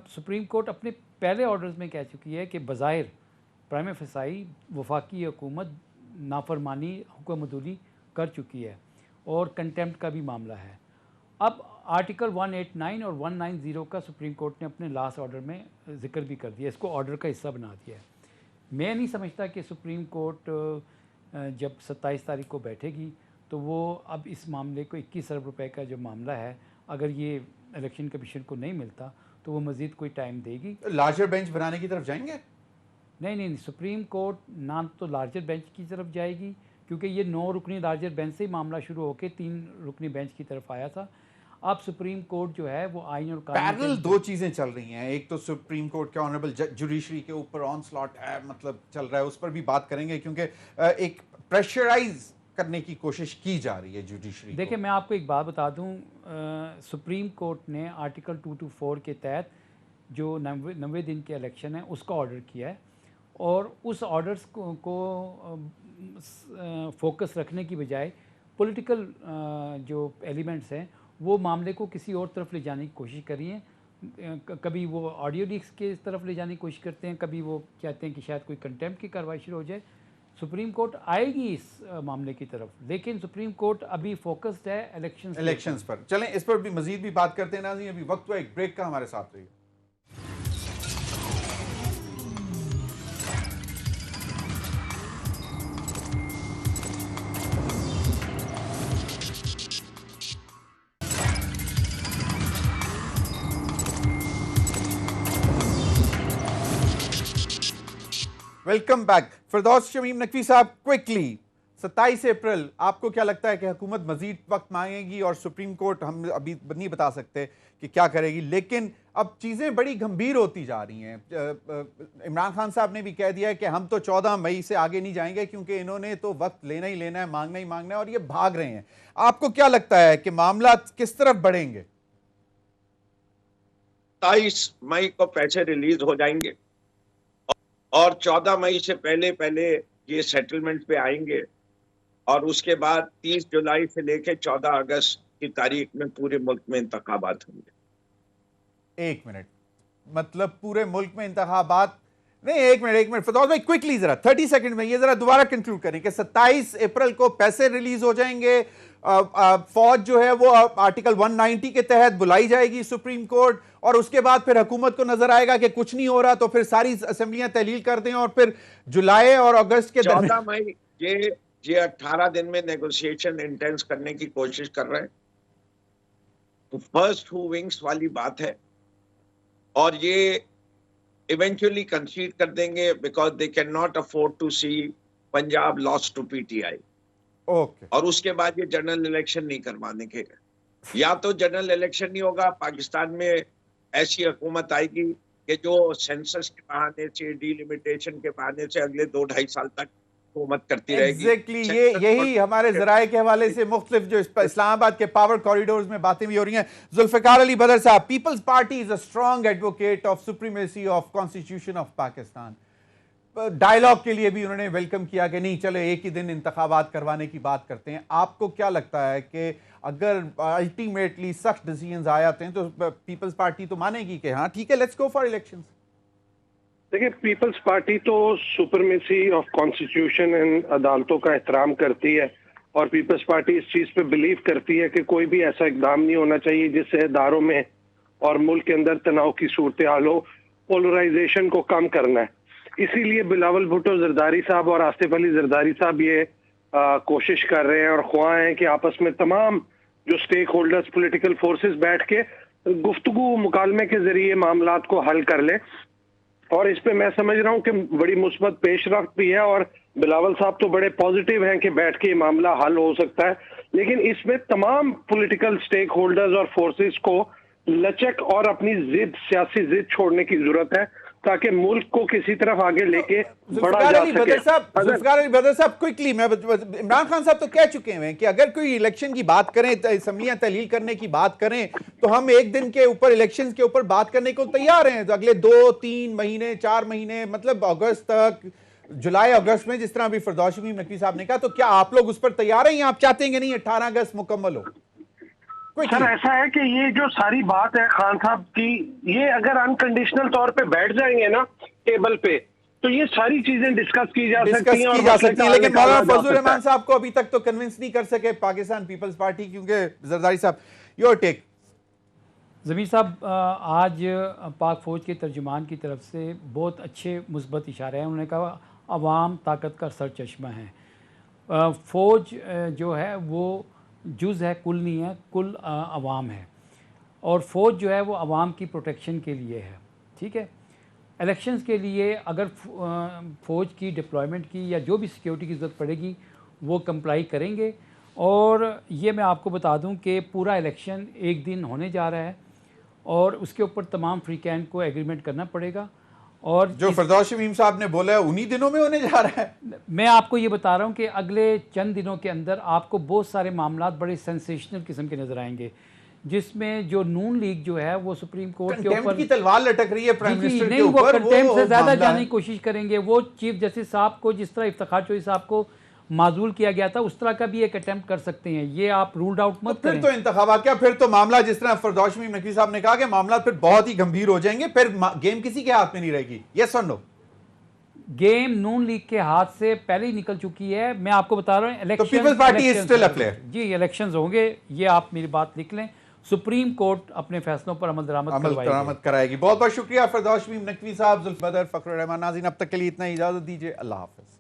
सुप्रीम कोर्ट अपने पहले ऑर्डर्स में कह चुकी है कि बज़ाहिर प्राइमा फेसाई वफाकी हुकूमत नाफरमानी हुक्म अदूली कर चुकी है और कंटेम्प्ट का भी मामला है। अब आर्टिकल 189 और 190 का सुप्रीम कोर्ट ने अपने लास्ट ऑर्डर में जिक्र भी कर दिया, इसको ऑर्डर का हिस्सा बना दिया है। मैं नहीं समझता कि सुप्रीम कोर्ट जब 27 तारीख को बैठेगी तो वो अब इस मामले को 21 अरब रुपए का जो मामला है, अगर ये इलेक्शन कमीशन को नहीं मिलता तो वो मज़ीद कोई टाइम देगी। लार्जर बेंच बनाने की तरफ जाएंगे? नहीं, सुप्रीम कोर्ट ना तो लार्जर बेंच की तरफ जाएगी क्योंकि ये 9 रुकनी लार्जर बेंच से ही मामला शुरू होकर 3 रुकनी बेंच की तरफ आया था। अब सुप्रीम कोर्ट जो है वो आइन और पैरेलल दो चीजें चल रही हैं। एक तो सुप्रीम कोर्ट के ऑनरेबल जुडिशरी के ऊपर ऑनस्लॉट है, मतलब चल रहा है, उस पर भी बात करेंगे क्योंकि एक प्रेशराइज करने की कोशिश की जा रही है जुडिशरी। देखिए, मैं आपको एक बात बता दूं, सुप्रीम कोर्ट ने आर्टिकल 224 के तहत जो 90 दिन के इलेक्शन है उसका ऑर्डर किया है और उस ऑर्डर्स को फोकस रखने की बजाय पॉलिटिकल जो एलिमेंट्स हैं वो मामले को किसी और तरफ ले जाने की कोशिश करी है। कभी वो ऑडियो लीक्स के तरफ ले जाने की कोशिश करते हैं, कभी वो कहते हैं कि शायद कोई कंटेम्प्ट की कार्रवाई शुरू हो जाए। सुप्रीम कोर्ट आएगी इस मामले की तरफ, लेकिन सुप्रीम कोर्ट अभी फोकस्ड है इलेक्शंस पर। चलें इस पर भी मजीद भी बात करते हैं नाज़रीन। अभी वक्त हुआ एक ब्रेक का, हमारे साथ रहिए। Welcome back. फिरदौस शमीम नकवी साहब, क्विकली 27 अप्रैल आपको क्या लगता है कि हुकूमत मजीद वक्त मांगेगी और सुप्रीम कोर्ट हम अभी नहीं बता सकते कि क्या करेगी, लेकिन अब चीज़ें बड़ी गंभीर होती जा रही हैं। इमरान खान साहब ने भी कह दिया है कि हम तो 14 मई से आगे नहीं जाएंगे क्योंकि इन्होंने तो वक्त लेना ही लेना है, मांगना ही मांगना है और ये भाग रहे हैं। आपको क्या लगता है कि मामला किस तरफ बढ़ेंगे? 27 मई को पैसे रिलीज हो जाएंगे और 14 मई से पहले पहले ये सेटलमेंट पे आएंगे और उसके बाद 30 जुलाई से लेकर 14 अगस्त की तारीख में पूरे मुल्क में इंतखाबात होंगे। एक मिनट, मतलब पूरे मुल्क में इंतखाबात नहीं? एक मिनट फिरदौस भाई, क्विकली जरा 30 सेकंड में ये जरा दोबारा कंक्लूड करें कि 27 अप्रैल को पैसे रिलीज हो जाएंगे, फौज जो है वो आर्टिकल 190 के तहत बुलाई जाएगी सुप्रीम कोर्ट और उसके बाद फिर हुकूमत को नजर आएगा कि कुछ नहीं हो रहा तो फिर सारी असेंबलियां तहलील कर दें और फिर जुलाई और अगस्त के 14 मई ये 18 दिन में नेगोशिएशन इंटेंस करने की कोशिश कर रहे हैं। तो फर्स्ट हू विंग्स वाली बात है और ये इवेंचुअली कंसीड कर देंगे because they can not afford to see Punjab loss to PTI. Okay. और उसके बाद ये जनरल इलेक्शन नहीं करवाने के, या तो जनरल इलेक्शन नहीं होगा, पाकिस्तान में ऐसी हुकूमत आएगी कि जो सेंसस के बहाने से, डीलिमिटेशन के बहाने से अगले 2-2.5 साल तक हुकूमत करती रहेगी। एग्जैक्टली यही हमारे जराए के हवाले से मुख्तलिफ जो इस्लामाबाद के पावर कॉरिडोर्स में बातें भी हो रही हैं। जुल्फिकार अली बदर साहब, people's party is a strong advocate of supremacy of constitution of Pakistan. Dialogue के लिए भी उन्होंने वेलकम किया कि नहीं चलो एक ही दिन इंतखाबात करवाने की बात करते हैं। आपको क्या लगता है कि अगर अल्टीमेटली सख्त डिसीजंस आ जाते हैं तो पीपल्स पार्टी तो मानेगी कि हाँ ठीक है, लेट्स गो फॉर इलेक्शंस? देखिए, पीपल्स पार्टी तो सुपरमेसी ऑफ कॉन्स्टिट्यूशन एंड अदालतों का एहतराम करती है और पीपल्स पार्टी इस चीज पे बिलीव करती है कि कोई भी ऐसा इकदाम नहीं होना चाहिए जिससे इदारों में और मुल्क के अंदर तनाव की सूरत हाल हो। पोलराइजेशन को कम करना है, इसीलिए बिलावल भुट्टो जरदारी साहब और आसिफ अली जरदारी साहब ये कोशिश कर रहे हैं और ख्वाह हैं कि आपस में तमाम जो स्टेक होल्डर्स, पॉलिटिकल फोर्सेस बैठ के गुफ्तगू मुकालमे के जरिए मामलात को हल कर लें। और इस पे मैं समझ रहा हूँ कि बड़ी मुस्बत पेशरफ्त भी है और बिलावल साहब तो बड़े पॉजिटिव हैं कि बैठ के ये मामला हल हो सकता है, लेकिन इसमें तमाम पॉलिटिकल स्टेक होल्डर्स और फोर्सेस को लचक और अपनी जिद, सियासी जिद छोड़ने की जरूरत है ताकि मुल्क को किसी तरफ आगे लेके बढ़ा जा सके। जुल्फिकार अली बदर साहब, क्विकली, मैं इमरान खान साहब तो कह चुके हैं कि अगर कोई इलेक्शन की बात करें, असम्बलियां तहलील करने की बात करें, तो हम एक दिन के ऊपर इलेक्शन के ऊपर बात करने को तैयार हैं। तो अगले 2-3 महीने, 4 महीने, मतलब अगस्त तक, जुलाई अगस्त में, जिस तरह अभी फिरदौस शमीम नकवी साहब ने कहा, तो क्या आप लोग उस पर तैयार हैं या आप चाहते हैं कि नहीं 18 अगस्त मुकम्मल हो? सर ऐसा है कि ये जो सारी बात है खान साहब की, ये अगर अनकंडीशनल तौर पे बैठ जाएंगे ना टेबल पे, तो ये सारी चीजें डिस्कस की जा सकती हैं। लेकिन मौलाना फजलुर रहमान साहब को अभी तक तो कन्विंस नहीं कर सके पाकिस्तान पीपल्स पार्टी, क्योंकि जरदारी साहब, योर टेक। ज़मीर साहब, आज पाक फ़ौज के तर्जुमान की तरफ से बहुत अच्छे मुस्बत इशारे हैं। उन्होंने कहा अवाम ताकत का सरचश्मा है। फ़ौज जो है वो जुज़ है, कुल नहीं है, कुल अवाम है, और फ़ौज जो है वो अवाम की प्रोटेक्शन के लिए है। ठीक है, इलेक्शंस के लिए अगर फ़ौज की डिप्लॉयमेंट की या जो भी सिक्योरिटी की ज़रूरत पड़ेगी वो कंप्लाई करेंगे। और ये मैं आपको बता दूं कि पूरा इलेक्शन एक दिन होने जा रहा है और उसके ऊपर तमाम फ्री कैंट को एग्रीमेंट करना पड़ेगा। और जो फिरदौस शमीम साहब ने बोला है उन्हीं दिनों में होने जा रहा है। मैं आपको ये बता रहा हूँ कि अगले चंद दिनों के अंदर आपको बहुत सारे मामला बड़े सेंसेशनल किस्म के नजर आएंगे, जिसमें जो नून लीग जो है वो सुप्रीम कोर्ट के ऊपर की तलवार लटक रही है प्राइम मिनिस्टर के ऊपर। वो कंटेम्प्ट से ज्यादा जाने की कोशिश करेंगे। वो चीफ जस्टिस साहब को, जिस तरह इफ्तिखार चौधरी साहब को माजूल किया गया था, उस तरह का भी एक अटेम्प्ट कर सकते हैं। ये आप रूल्ड आउट मत करें। फिर तो इंतखाबात क्या, फिर तो मामला, जिस तरह फिरदौस शमीम नकवी साहब ने कहा कि मामला फिर बहुत ही गंभीर हो जाएंगे, फिर गेम किसी के हाथ में नहीं रहेगी। यस और नो? गेम नून लीग के हाथ से पहले ही निकल चुकी है। मैं आपको बता रहा हूँ, इलेक्शन, तो peoples party is still a player. जी, इलेक्शंस होंगे, ये आप मेरी बात लिख लें। सुप्रीम कोर्ट अपने फैसलों पर अमल दरामद कराएगी। बहुत बहुत शुक्रिया फिरदौस शमीम नकवी साहब, जुल्फिकार बदर, फखरुर रहमान। नाज़रीन, अब तक के लिए इतना ही, इजाजत दीजिए। अल्लाह हाफिज।